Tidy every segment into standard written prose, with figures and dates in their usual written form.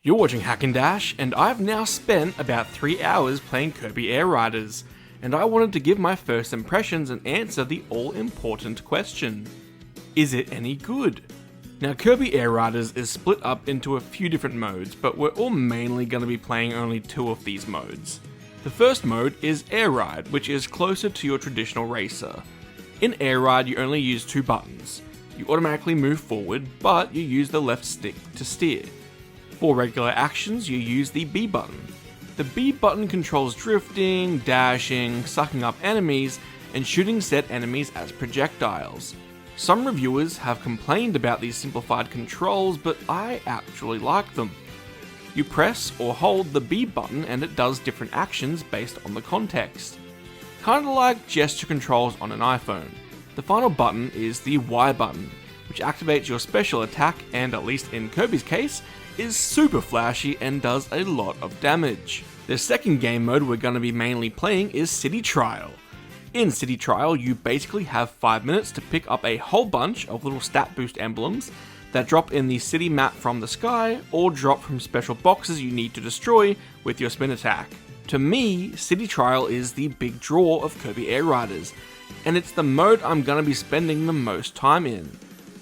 You're watching HacknDash, and I've now spent about 3 hours playing Kirby Air Riders, and I wanted to give my first impressions and answer the all-important question. Is it any good? Now, Kirby Air Riders is split up into a few different modes, but we're all mainly going to be playing only 2 of these modes. The first mode is Air Ride, which is closer to your traditional racer. In Air Ride, you only use 2 buttons. You automatically move forward, but you use the left stick to steer. For regular actions, you use the B button. The B button controls drifting, dashing, sucking up enemies, and shooting said enemies as projectiles. Some reviewers have complained about these simplified controls, but I actually like them. You press or hold the B button and it does different actions based on the context. Kinda like gesture controls on an iPhone. The final button is the Y button, which activates your special attack and, at least in Kirby's case, is super flashy and does a lot of damage. The second game mode we're going to be mainly playing is City Trial. In City Trial, you basically have 5 minutes to pick up a whole bunch of little stat boost emblems that drop in the city map from the sky or drop from special boxes you need to destroy with your spin attack. To me, City Trial is the big draw of Kirby Air Riders, and it's the mode I'm going to be spending the most time in.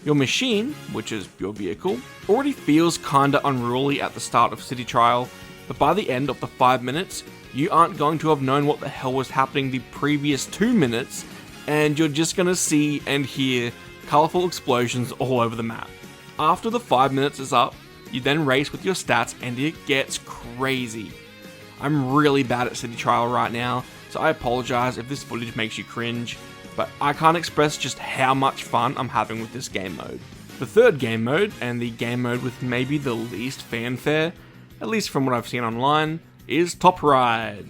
Your machine, which is your vehicle, already feels kinda unruly at the start of City Trial, but by the end of the 5 minutes, you aren't going to have known what the hell was happening the previous 2 minutes, and you're just gonna see and hear colourful explosions all over the map. After the 5 minutes is up, you then race with your stats and it gets crazy. I'm really bad at City Trial right now, so I apologise if this footage makes you cringe, but I can't express just how much fun I'm having with this game mode. The third game mode, and the game mode with maybe the least fanfare, at least from what I've seen online, is Top Ride.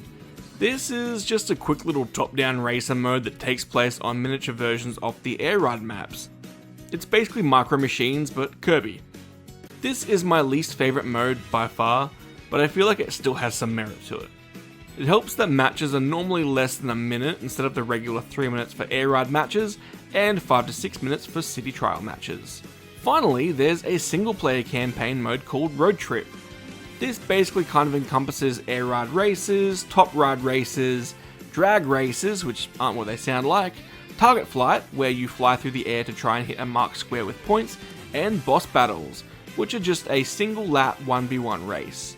This is just a quick little top-down racer mode that takes place on miniature versions of the Air Ride maps. It's basically Micro Machines, but Kirby. This is my least favourite mode by far, but I feel like it still has some merit to it. It helps that matches are normally less than a minute instead of the regular 3 minutes for Air Ride matches and 5 to 6 minutes for City Trial matches. Finally, there's a single player campaign mode called Road Trip. This basically kind of encompasses Air Ride races, Top Ride races, drag races, which aren't what they sound like, target flight, where you fly through the air to try and hit a marked square with points, and boss battles, which are just a single lap 1v1 race.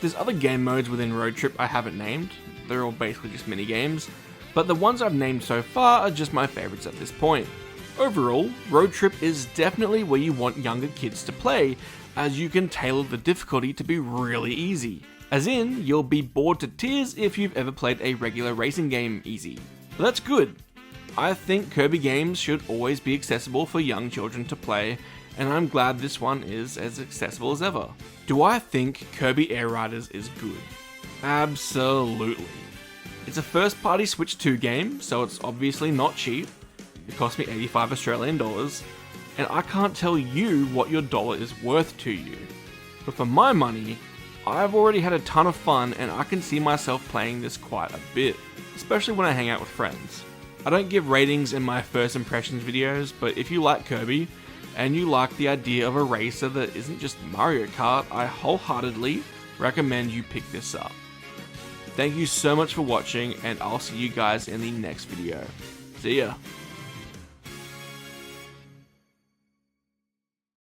There's other game modes within Road Trip I haven't named, they're all basically just mini games, but the ones I've named so far are just my favourites at this point. Overall, Road Trip is definitely where you want younger kids to play, as you can tailor the difficulty to be really easy. As in, you'll be bored to tears if you've ever played a regular racing game easy. But that's good. I think Kirby games should always be accessible for young children to play, and I'm glad this one is as accessible as ever. Do I think Kirby Air Riders is good? Absolutely. It's a first party Switch 2 game, so it's obviously not cheap. It cost me 85 Australian dollars, and I can't tell you what your dollar is worth to you. But for my money, I've already had a ton of fun and I can see myself playing this quite a bit, especially when I hang out with friends. I don't give ratings in my first impressions videos, but if you like Kirby, and you like the idea of a racer that isn't just Mario Kart, I wholeheartedly recommend you pick this up. Thank you so much for watching, and I'll see you guys in the next video. See ya!